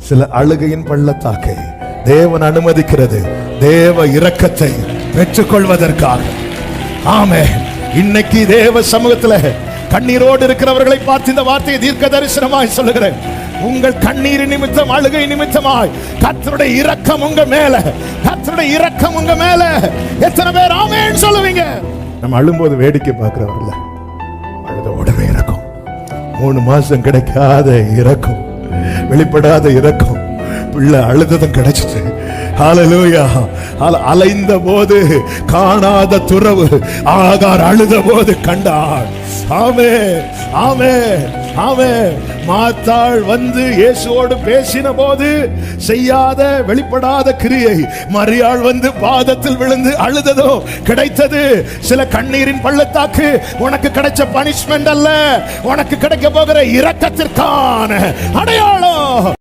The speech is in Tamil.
சில அழுகையின் பள்ளத்தாக்கை தேவன் அனுமதிக்கிறது தேவ இரக்கத்தை பெற்றுக்கொள்வதற்காக. ஆமென். இன்னைக்கு தேவ சமூகத்துல கண்ணீரோடு இருக்கிறவர்களை பார்த்து இந்த வார்த்தையை தீர்க்க தரிசனமாய் சொல்லுகிறேன். உங்கள் கண்ணீர் நிமித்தம், அழுகை நிமித்தமாய் கர்த்தருடைய இரக்கம் உங்க மேல, கர்த்தருடைய இரக்கம் உங்க மேல. எத்தனை பேர் ஆமென் சொல்லுவீங்க? நம்ம அழும்போது வேடிக்கை பார்க்கிறவர்கள, அழுத உடனே இரக்கம், 3 மாசம் கிடைக்காத இரக்கம், வெளிப்படாத இரக்கம், பிள்ளை அழுததும் கிடைச்சிட்டு, ஹல்லேலூயா. அலைந்த போது காணாத துறவு ஆகார் அழுத போது கண்டாள். ஆமென், ஆமென், ஆமென். மார்த்தாள் வந்து இயேசுவோடு பேசின போது செய்யாத வெளிப்படாத கிரியை மரியாள் வந்து பாதத்தில் விழுந்து அழுததோ கிடைத்தது. சில கண்ணீரின் பள்ளத்தாக்கு உனக்கு கிடைச்ச பனிஷ்மெண்ட் அல்ல, உனக்கு கிடைக்க போகிற இரக்கத்திற்கான அடையாளம்.